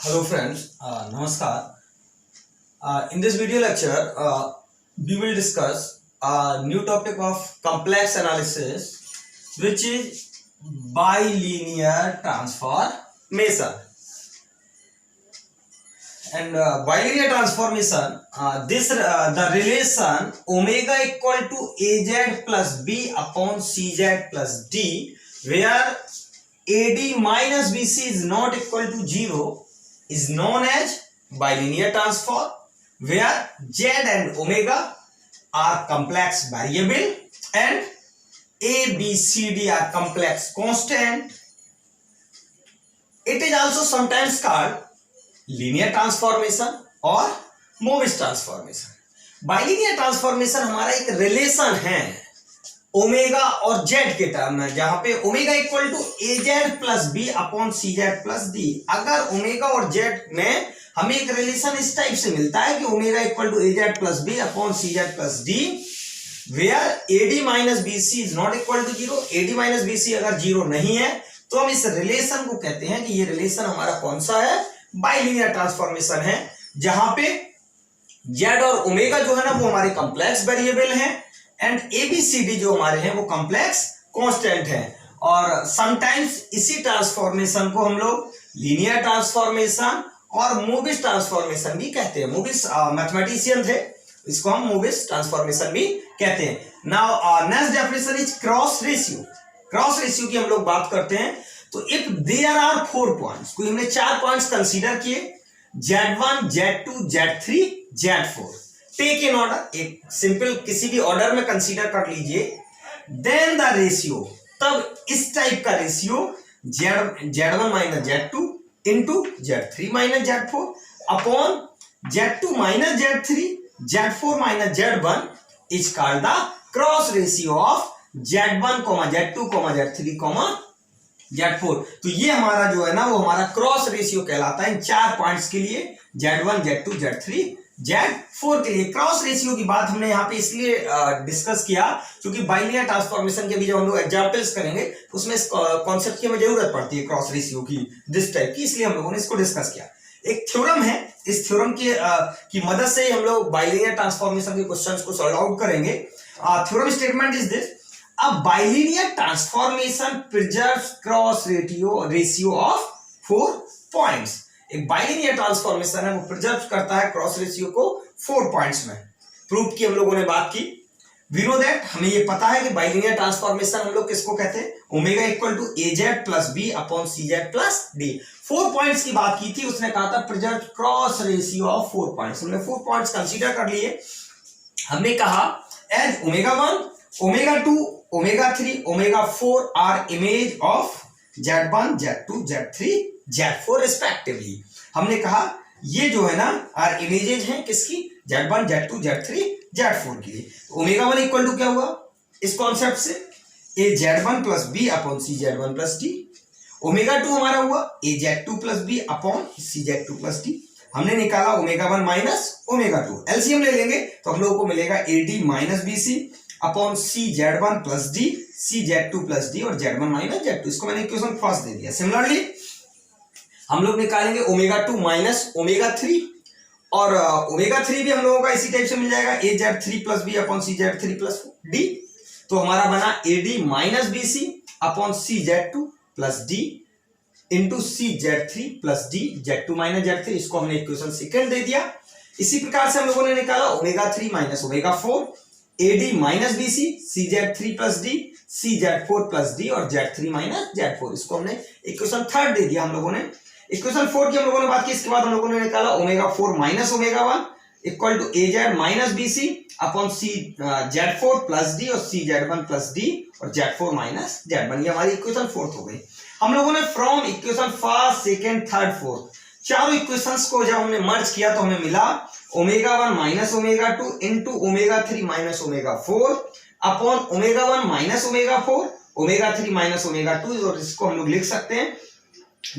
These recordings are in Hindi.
Hello friends, Namaskar. In this video lecture, we will discuss a new topic of complex analysis, which is bilinear transformation. And bilinear transformation, the relation omega equal to az plus b upon cz plus d, where AD minus BC is not equal to 0 is known as bilinear transform, where Z and omega are complex variable and A, B, C, D are complex constant. It is also sometimes called linear transformation or Morse transformation. Bilinear transformation हमारा एक रिलेशन है ओमेगा और जेड के टर्म में, जहां पे omega equal to A Z plus B upon C Z plus D. अगर ओमेगा और जेड में हमें एक रिलेशन इस टाइप से मिलता है कि omega equal to A Z plus B upon C Z plus D, where AD minus B C is not equal to zero. AD minus B C अगर जीरो नहीं है तो हम इस रिलेशन को कहते हैं कि ये रिलेशन हमारा कौन सा है, बाइलिनियर ट्रांसफॉर्मेशन है, जहां पे जेड और ओमेगा जो है ना वो हमारे कॉम्प्लेक्स वेरिएबल हैं एंड ABCD जो हमारे हैं वो कॉम्प्लेक्स कांस्टेंट हैं। और समटाइम्स इसी ट्रांसफॉर्मेशन को हम लोग लीनियर ट्रांसफॉर्मेशन और मोबिस ट्रांसफॉर्मेशन भी कहते हैं। मोबिस मैथमेटिशियन थे, इसको हम मोबिस ट्रांसफॉर्मेशन भी कहते हैं। Now next definition is cross ratio. Cross ratio की हम लोग बात करते हैं तो इफ देयर आर 4 पॉइंट्स, कोई हमने 4 पॉइंट्स कंसीडर किए, Z1 Z2 Z3 Z4, take in order, एक सिंपल किसी भी ऑर्डर में कंसीडर कर लीजिए, देन द रेशियो, तब इस टाइप का ratio Z1 minus Z2 into Z3 minus Z4 upon Z2 minus Z3 Z4 minus Z1 is called the cross ratio of Z1, Z2, Z3, Z4। तो ये हमारा जो है ना वो हमारा क्रॉस रेशियो कहलाता है इन 4 पॉइंट्स के लिए, Z1, Z2, Z3, Z4 के लिए। क्रॉस रेशियो की बात हमने यहाँ पे इसलिए डिस्कस किया क्योंकि बाइलिनियर ट्रांसफॉर्मेशन के भी जब हम लोग एग्जांपल्स करेंगे तो उसमें इस कॉन्सेप्ट की हमें जरूरत पड़ती है क्रॉस रेशियो की, दिस टाइप की, इसलिए हम लोगों ने इसको डिस्कस किया। एक थ्योरम है, इस थ्योरम की मदद से हम लोग बाइलिनियर ट्रांसफॉर्मेशन के क्वेश्चंस को सॉल्व आउट करेंगे। Theorem statement is this: a bilinear transformation preserves cross ratio of 4 points। एक बाइलिनियर ट्रांसफॉर्मेशन है वो प्रिजर्व करता है क्रॉस रेशियो को 4 पॉइंट्स में। प्रूफ की हम लोगों ने बात की, वी नो दैट, हमें ये पता है कि बाइलिनियर ट्रांसफॉर्मेशन हम लोग किसको कहते हैं, omega equal to A Z plus B upon C Z plus D. 4 points की बात की थी, उसने कहा था preserve cross ratio of 4 points. हमने 4 पॉइंट्स कंसीडर कर लिए। हमने कहा as omega 1, omega 2, omega 3, omega 4 are image of Z1, Z2, Z3, Z4 respectively. हमने कहा ये जो है ना आर इमेजेज हैं किसकी, Z1, Z2, Z3, Z4 की। तो ओमेगा 1 इक्वल टू क्या हुआ इस कॉन्सेप्ट से, ए Z1 प्लस बी अपॉन सी Z1 प्लस डी। ओमेगा 2 हमारा हुआ ए Z2 प्लस बी अपॉन सी Z2 प्लस डी। हमने निकाला ओमेगा 1 माइनस ओमेगा 2, एलसीएम ले लेंगे तो हम लोगों को मिलेगा AD माइनस BC अपॉन सी Z1 प्लस डी, सी Z2 प्लस डी और Z1 माइनस Z2। इसको मैंने इक्वेशन फर्स्ट दे दिया। सिमिलरली हम लोग निकालेंगे ओमेगा 2 माइनस ओमेगा 3 और ओमेगा 3 भी हम लोगों का इसी टाइप से मिल जाएगा, ए Z3 प्लस बी अपॉन सी Z3 प्लस डी। तो हमारा बना AD माइनस BC अपॉन सी Z2 प्लस डी इंटू सी Z3 plus D, Z2 minus Z3। इसको हमने इक्वेशन सेकंड दे दिया। इसी प्रकार से हम लोगों ने निकाला omega 3 minus omega 4, AD minus BC, सी Z3 प्लस डी, सी Z4 प्लस डी और Z3 माइनस Z4। इसको हमने इक्वेशन थर्ड दे दिया हम लोगों ने। इक्वेशन 4 की हम लोगों ने बात की, इसके बाद हम लोगों ने निकाला omega 4 minus omega 1 equal to AZ minus BC upon C Z4 plus D और सी Z1 प्लस डी और Z4 माइनस Z1। ये हमारी इक्वेशन 4 हो गई। हम लोगों ने from equation first, second, third, fourth चारों इक्वेशंस को जब हमने मर्ज किया तो हमें मिला omega 1 minus omega 2 into omega 3 minus omega 4 upon omega 1 minus omega 4, omega 3 minus omega 2, और इसको हम लोग लिख सकते हैं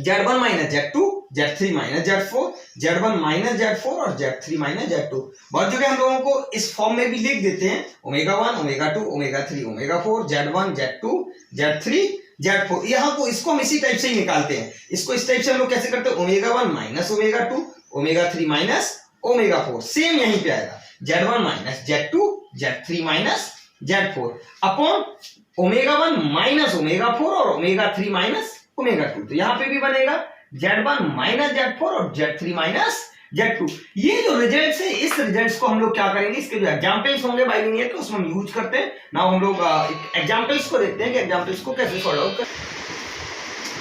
Z1 minus Z2, Z3 minus Z4, Z1 minus Z4 और Z3 माइनस Z2। बहुत जगह हम लोगों को इस फॉर्म में भी लिख देते हैं omega 1, omega 2, omega 3, omega 4, Z1, Z2, Z3, Z4। यहाँ को इसको हम इसी टाइप से ही निकालते हैं, इसको इस टाइप से हम लोग कैसे करते हैं, ω1 माइनस ω2 ω3 माइनस ω4, सेम यहीं पे आएगा Z1 minus Z2 Z3 minus Z4 upon ω1 minus ω4 और ω3 माइनस ω2। तो यहाँ पे भी बनेगा Z1 माइनस Z4 और Z3 माइनस Z2। ये जो रिजल्ट्स है, इस रिजल्ट्स को हम लोग क्या करेंगे, इसके जो एग्जांपल्स होंगे बाइलिनियर के उसमें हम यूज करते हैं। नाउ हम लोग एग्जांपल्स को देखते हैं कि एग्जांपल्स को कैसे सॉल्व आउट कर।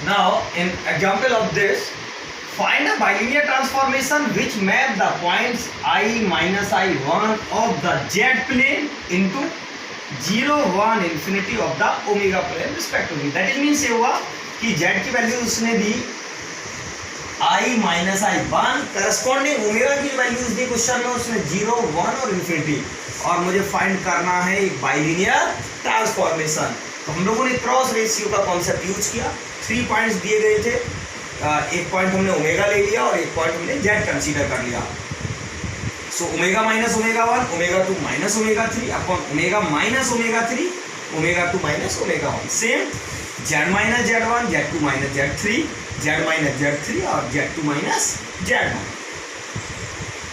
Now in example of this, find a bilinear transformation which map the points I minus I1 of the Z plane into 0, 1, infinity of the omega plane respectively। That is means ये हुआ कि Z की वैल्यू उसने दी I minus I1, corresponding omega की वैल्यूज दी क्वेश्चन में उसने 0, 1 और इन्फिनिटी, और मुझे फाइंड करना है एक बाइलिनियर ट्रांसफॉर्मेशन। तो हम लोगों ने क्रॉस रेशियो का कॉन्सेप्ट यूज किया। 3 पॉइंट्स दिए गए थे, एक पॉइंट हमने ओमेगा ले लिया और एक पॉइंट हमने जेड कंसीडर कर लिया। So omega minus ω1 ω2 minus ω3 upon omega minus ω3 ω2 minus ω1, same Z minus Z1 Z2 minus Z3 Z minus Z3 और Z2 माइनस Z1।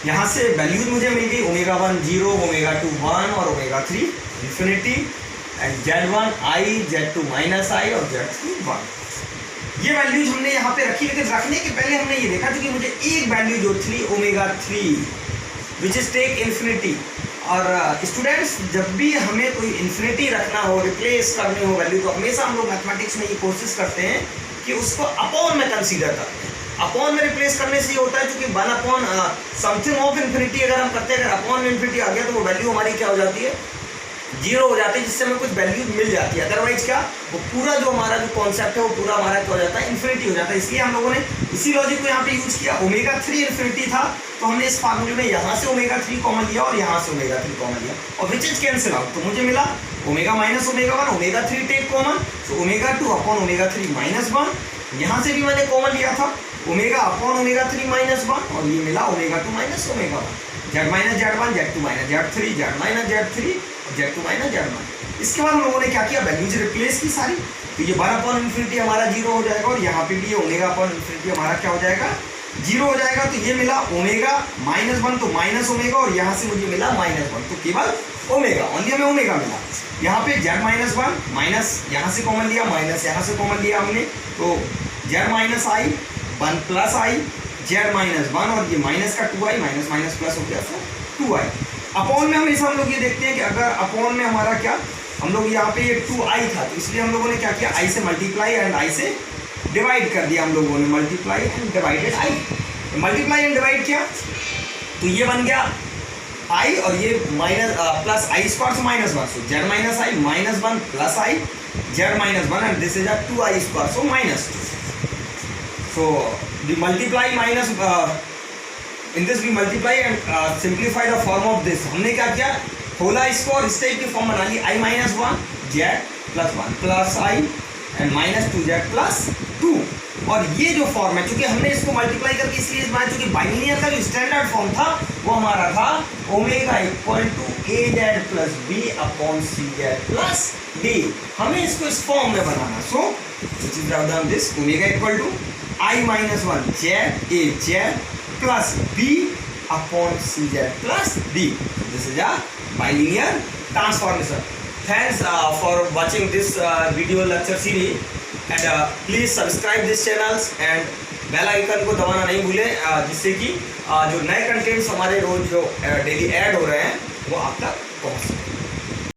यहाँ से वैल्यूज मुझे मिल गई ω1 0 ω2 1 और ω3 infinity, and Z1 I Z2 minus I और Z3 1। ये वैल्यूज हमने यहाँ पे रखी, लेकिन रखने के पहले हमने ये देखा कि मुझे एक वैल्यू जो थी ω3 विच इज टेक इन्फिनिटी। और स्टूडेंट्स जब भी हमें कोई इन्फिनिटी रखना हो, रिप्लेस करनी हो वैल्यू, तो हमेशा हम लोग मैथमेटिक्स में ये कोशिश करते हैं कि उसको अपॉन में कंसीडर करते हैं। अपॉन में रिप्लेस करने से ये होता है क्योंकि 1 अपॉन समथिंग ऑफ इन्फिनिटी अगर हम करते हैं, अगर अपॉन इन्फिनिटी आ गया तो वो वैल्यू हमारी क्या हो जाती है, 0 हो जाती है, जिससे हमें कुछ वैल्यू मिल जाती है। अदरवाइज क्या, वो पूरा जो हमारा जो कॉन्सेप्ट है वो पूरा हमारा क्या हो जाता है, इन्फिनिटी हो जाता है। इसलिए हम लोगों ने इसी लॉजिक को यहाँ पे यूज किया। ω3 इन्फिनिटी था तो हमने इस फार्मूले में यहाँ से ω3 कॉमन लिया और यहाँ से ω3 कॉमन लिया, और विच इज कैंसिल आउट। तो मुझे मिला ω माइनस ω1 ω3 टेक कॉमन, तो ω2 अपॉन ω3 माइनस 1, यहाँ से भी मैंने कॉमन लिया था ω अपॉन ω3 माइनस 1, और ये मिला ω2 minus ω1, Z minus Z1 Z2 minus Z3 Z minus Z3 Z2 minus Z1। इसके बाद हम लोगों ने क्या किया, वैल्यूज रिप्लेस की सारी। तो ये 1 अपॉन इन्फिनिटी हमारा 0 हो जाएगा, और यहाँ पे भी ये ω अपॉन इन्फिनिटी हमारा क्या हो जाएगा, 0 हो जाएगा। तो ये मिला ω माइनस 1, तो माइनस ω, और यहाँ से मुझे मिला माइनस 1, तो केवल ω, ओनली हमें ω मिला। यहाँ पे Z माइनस 1 माइनस यहाँ से कॉमन लिया, माइनस यहाँ से कॉमन लिया हमने, तो Z minus I 1 plus I Z minus 1, और ये माइनस का 2I, माइनस माइनस प्लस हो गया, तो 2I। अपॉन में हमेशा हम लोग ये देखते हैं कि अगर अपॉन में हमारा क्या, हम लोग यहाँ पे ये 2I था, तो इसलिए हम लोगों ने क्या किया, I से मल्टीप्लाई एंड I से डिवाइड कर दिया हम लोगों ने, multiply and divided I। Multiply and divide किया तो ये बन गया I, और ये माइनस प्लस I स्क्वायर से minus 1, so Z minus I minus 1 plus I Z minus 1, and this is a 2I square, so minus 2। So the multiply minus in this we multiply and simplify the form of this। हमने क्या किया, होला इसको और इस टाइप की फॉर्म बना ली, I minus 1 Z plus 1 plus I and minus 2Z plus 2। और ये जो फॉर्म है, चूंकि हमने इसको मल्टीप्लाई करके इसलिए बनाया क्योंकि बाइलिनियर का जो स्टैंडर्ड फॉर्म था वो हमारा था ω equal to AZ plus B upon CZ plus D। हमें इसको इस फॉर्म में बनाना, so which is done this, ω equal to I minus 1 Z plus B upon CZ plus D। This is a bilinear transformation. Thanks for watching this video lecture series, and please subscribe this channels and bell icon को दबाना नहीं भूलें, जिससे कि जो नए कंटेंट्स हमारे रोज जो डेली ऐड हो रहे हैं वो आप तक